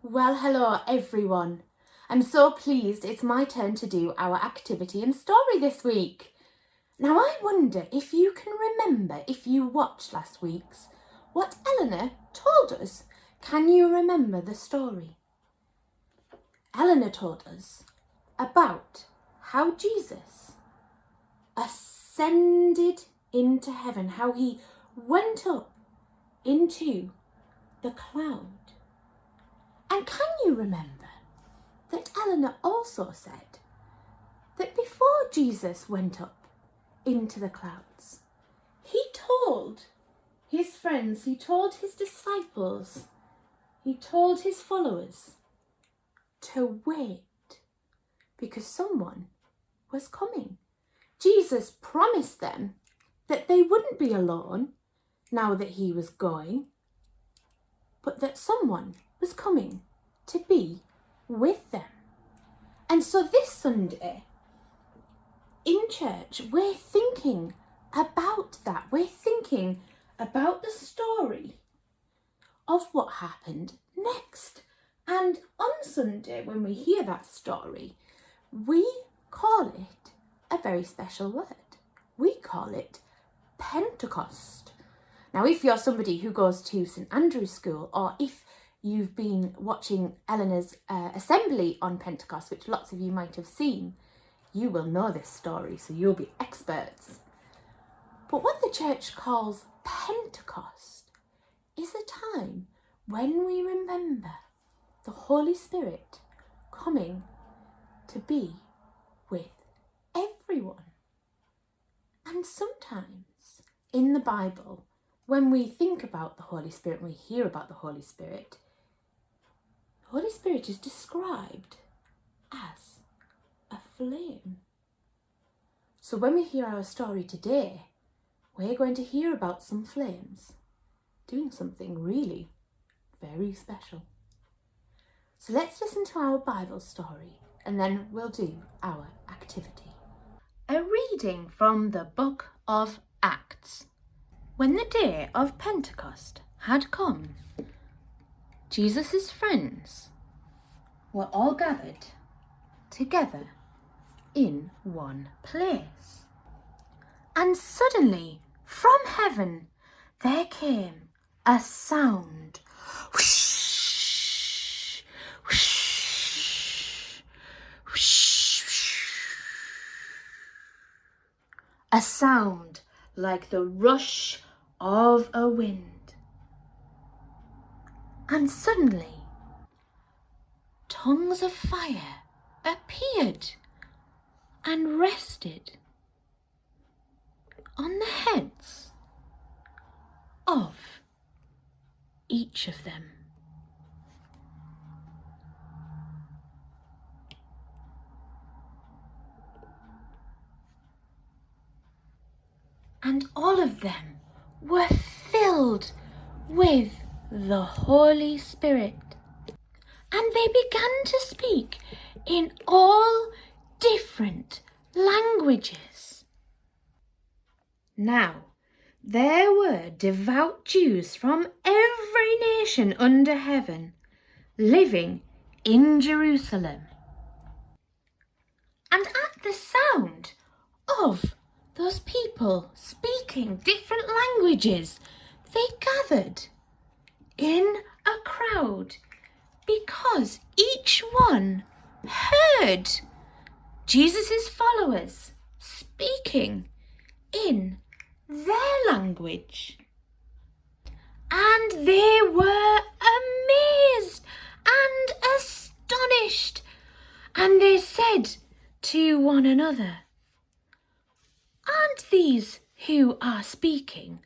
Well, hello everyone. I'm so pleased it's my turn to do our activity and story this week. Now I wonder if you can remember, if you watched last week's, what Eleanor told us. Can you remember the story? Eleanor told us about how Jesus ascended into heaven, how he went up into the cloud. And can you remember that Eleanor also said that before Jesus went up into the clouds, he told his friends, he told his disciples, he told his followers to wait because someone was coming. Jesus promised them that they wouldn't be alone now that he was going, but that someone was coming to be with them. And so this Sunday in church, we're thinking about that. We're thinking about the story of what happened next. And on Sunday, when we hear that story, we call it a very special word. We call it Pentecost. Now, if you're somebody who goes to St Andrew's School, or if you've been watching Eleanor's assembly on Pentecost, which lots of you might have seen, you will know this story, so you'll be experts. But what the church calls Pentecost is a time when we remember the Holy Spirit coming to be with everyone. And sometimes in the Bible, when we think about the Holy Spirit, when we hear about the Holy Spirit is described as a flame. So when we hear our story today, we're going to hear about some flames doing something really very special. So let's listen to our Bible story and then we'll do our activity. A reading from the book of Acts. When the day of Pentecost had come, Jesus' friends were all gathered together in one place. And suddenly from heaven there came a sound. Whoosh, whoosh, whoosh, a sound like the rush of a wind. And suddenly tongues of fire appeared and rested on the heads of each of them. And all of them were filled with the Holy Spirit. And they began to speak in all different languages. Now, there were devout Jews from every nation under heaven living in Jerusalem. And at the sound of those people speaking different languages, they gathered in a crowd because each one heard Jesus' followers speaking in their language. And they were amazed and astonished. And they said to one another, "Aren't these who are speaking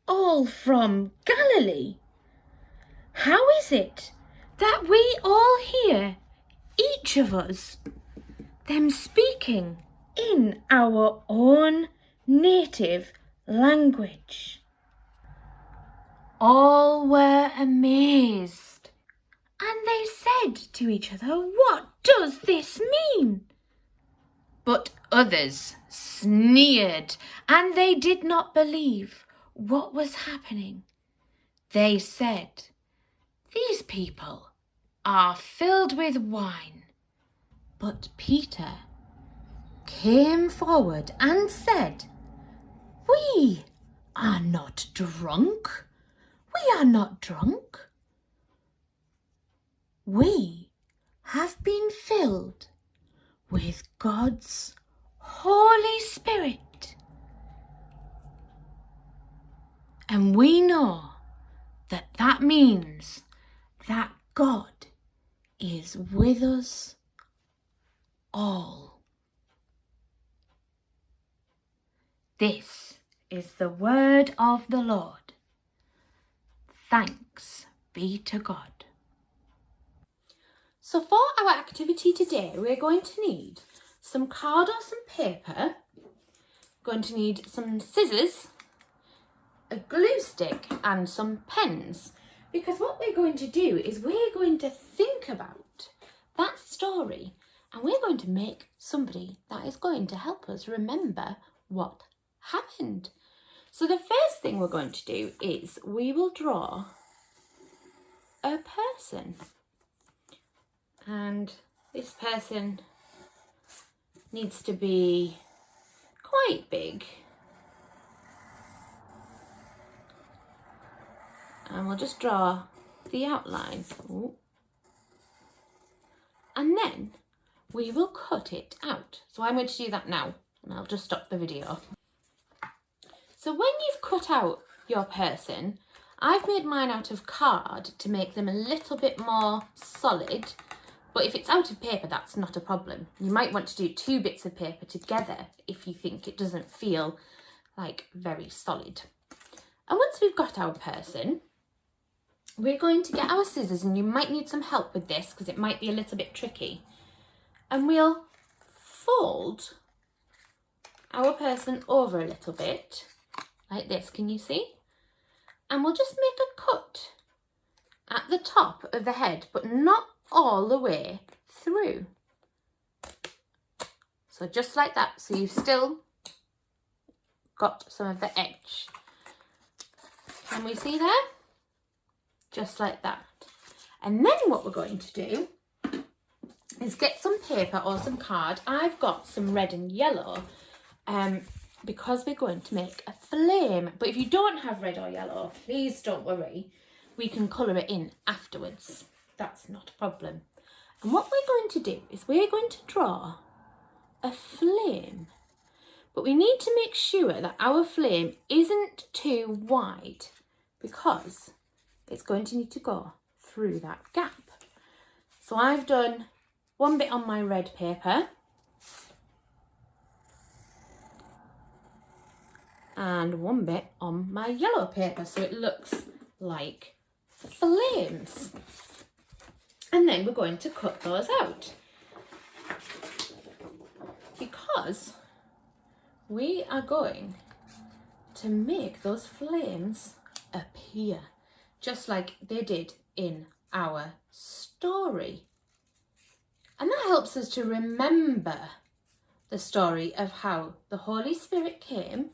all from Galilee? How is it that we all hear, each of us, them speaking in our own native language?" All were amazed, and they said to each other, "What does this mean?" But others sneered, and they did not believe what was happening. They said, "These people are filled with wine." But Peter came forward and said, "We are not drunk. We are not drunk. We have been filled with God's Holy Spirit. And we know that that means that God is with us all." This is the word of the Lord. Thanks be to God. So for our activity today, we're going to need some card or some paper, going to need some scissors, a glue stick and some pens, because what we're going to do is we're going to think about that story and we're going to make somebody that is going to help us remember what happened. So the first thing we're going to do is we will draw a person, and this person needs to be quite big, and we'll just draw the outline. Ooh. And then we will cut it out. So I'm going to do that now, and I'll just stop the video. So when you've cut out your person, I've made mine out of card to make them a little bit more solid, but if it's out of paper, that's not a problem. You might want to do 2 bits of paper together if you think it doesn't feel like very solid. And once we've got our person, we're going to get our scissors, and you might need some help with this because it might be a little bit tricky. And we'll fold our person over a little bit, like this, can you see? And we'll just make a cut at the top of the head, but not all the way through. So just like that, so you've still got some of the edge. Can we see there? Just like that. And then what we're going to do is get some paper or some card. I've got some red and yellow because we're going to make a flame. But if you don't have red or yellow, please don't worry. We can colour it in afterwards. That's not a problem. And what we're going to do is we're going to draw a flame. But we need to make sure that our flame isn't too wide because it's going to need to go through that gap. So I've done 1 bit on my red paper and 1 bit on my yellow paper, so it looks like flames. And then we're going to cut those out because we are going to make those flames appear just like they did in our story. And that helps us to remember the story of how the Holy Spirit came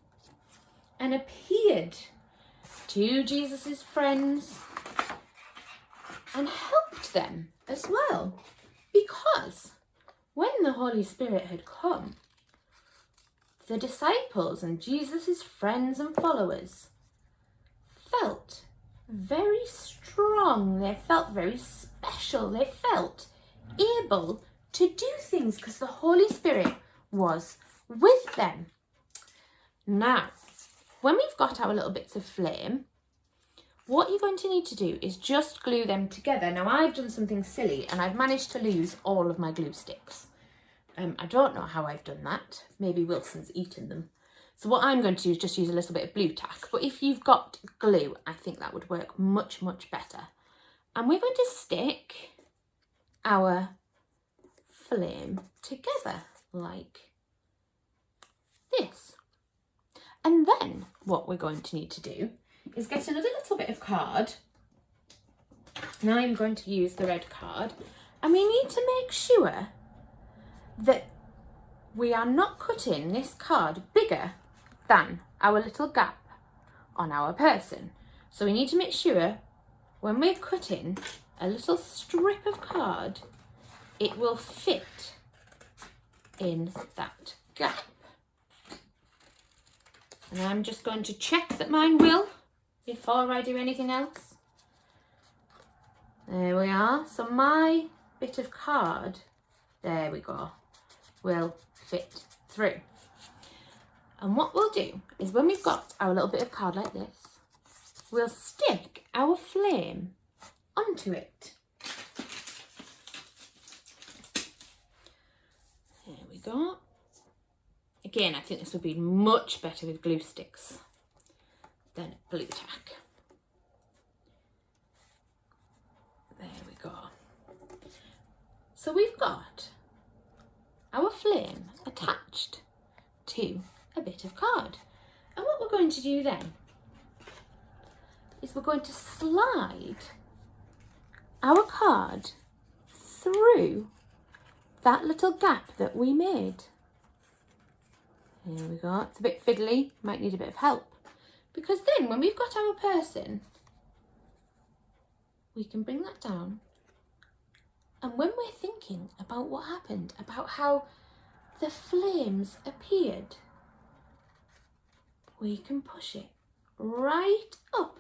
and appeared to Jesus's friends and helped them as well. Because when the Holy Spirit had come, the disciples and Jesus's friends and followers felt very strong. They felt very special. They felt able to do things because the Holy Spirit was with them. Now, when we've got our little bits of flame, what you're going to need to do is just glue them together. Now, I've done something silly and I've managed to lose all of my glue sticks. I don't know how I've done that. Maybe Wilson's eaten them. So what I'm going to do is just use a little bit of blue tack. But if you've got glue, I think that would work much, much better. And we're going to stick our flame together like this. And then what we're going to need to do is get another little bit of card. Now I'm going to use the red card. And we need to make sure that we are not cutting this card bigger than our little gap on our person. So we need to make sure when we're cutting a little strip of card, it will fit in that gap. And I'm just going to check that mine will before I do anything else. There we are. So my bit of card, there we go, will fit through. And what we'll do is when we've got our little bit of card like this, we'll stick our flame onto it. There we go. Again, I think this would be much better with glue sticks than blue tack. There we go. So we've got our flame attached to a bit of card. And what we're going to do then is we're going to slide our card through that little gap that we made. Here we go. It's a bit fiddly, might need a bit of help. Because then when we've got our person, we can bring that down. And when we're thinking about what happened, about how the flames appeared, we can push it right up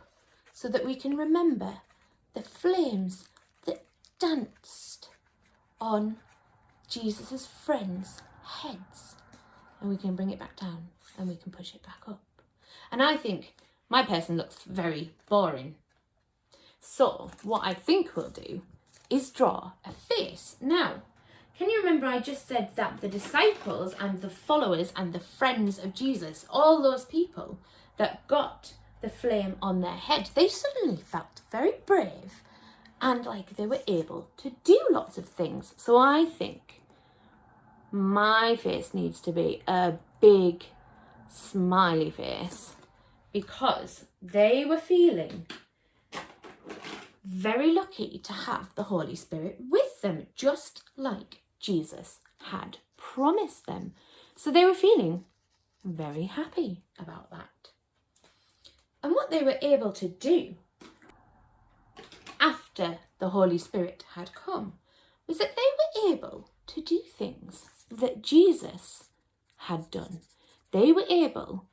so that we can remember the flames that danced on Jesus' friends' heads. And we can bring it back down and we can push it back up. And I think my person looks very boring. So what I think we'll do is draw a face. Now, can you remember I just said that the disciples and the followers and the friends of Jesus, all those people that got the flame on their head, they suddenly felt very brave and like they were able to do lots of things. So I think my face needs to be a big smiley face because they were feeling very lucky to have the Holy Spirit with them, just like Jesus had promised them. So they were feeling very happy about that. And what they were able to do after the Holy Spirit had come was that they were able to do things that Jesus had done. They were able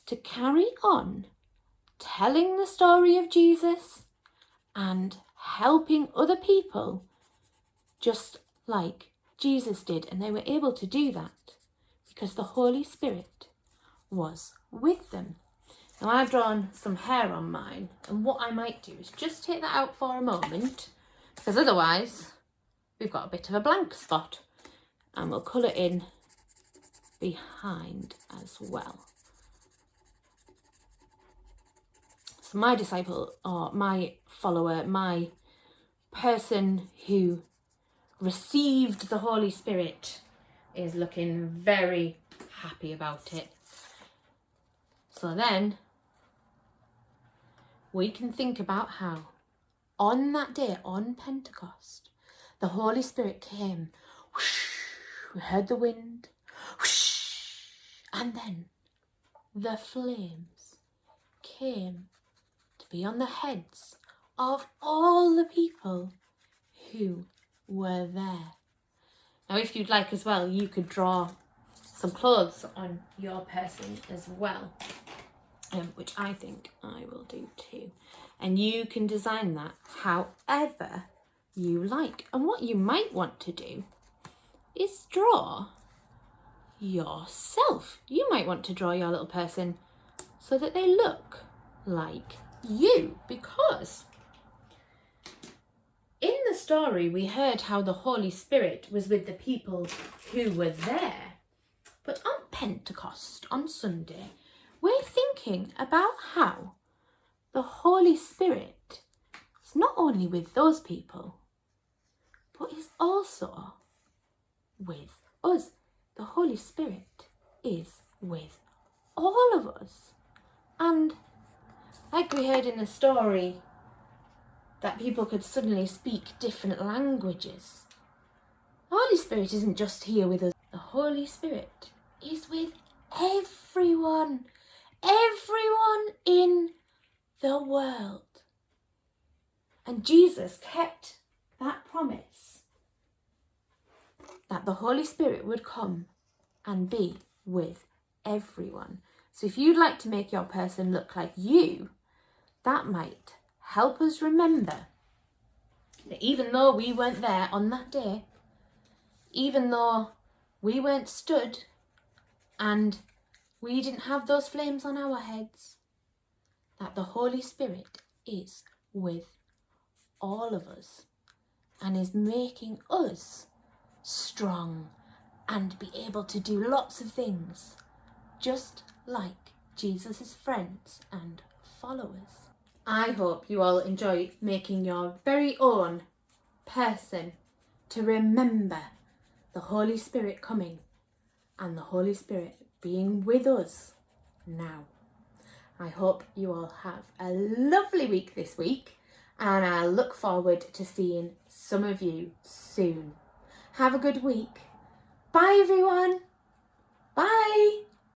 to carry on telling the story of Jesus and helping other people just like Jesus did. And they were able to do that because the Holy Spirit was with them. Now I've drawn some hair on mine, and what I might do is just take that out for a moment, because otherwise we've got a bit of a blank spot, and we'll colour in behind as well. So my disciple, or my follower, my person who received the Holy Spirit is looking very happy about it. So then we can think about how on that day, on Pentecost, the Holy Spirit came. Whoosh, we heard the wind. Whoosh, and then the flames came to be on the heads of all the people who were there. Now, if you'd like as well, you could draw some clothes on your person as well, which I think I will do too. And you can design that however you like. And what you might want to do is draw yourself. You might want to draw your little person so that they look like you, because in the story we heard how the Holy Spirit was with the people who were there. But on Pentecost, on Sunday, we're thinking about how the Holy Spirit is not only with those people, but is also with us. The Holy Spirit is with all of us. And like we heard in the story, that people could suddenly speak different languages. The Holy Spirit isn't just here with us. The Holy Spirit is with everyone in the world. And Jesus kept that promise that the Holy Spirit would come and be with everyone. So if you'd like to make your person look like you, that might help us remember that even though we weren't there on that day, even though we weren't stood and we didn't have those flames on our heads, that the Holy Spirit is with all of us and is making us strong and be able to do lots of things, just like Jesus' friends and followers. I hope you all enjoy making your very own person to remember the Holy Spirit coming and the Holy Spirit being with us now. I hope you all have a lovely week this week, and I look forward to seeing some of you soon. Have a good week. Bye everyone.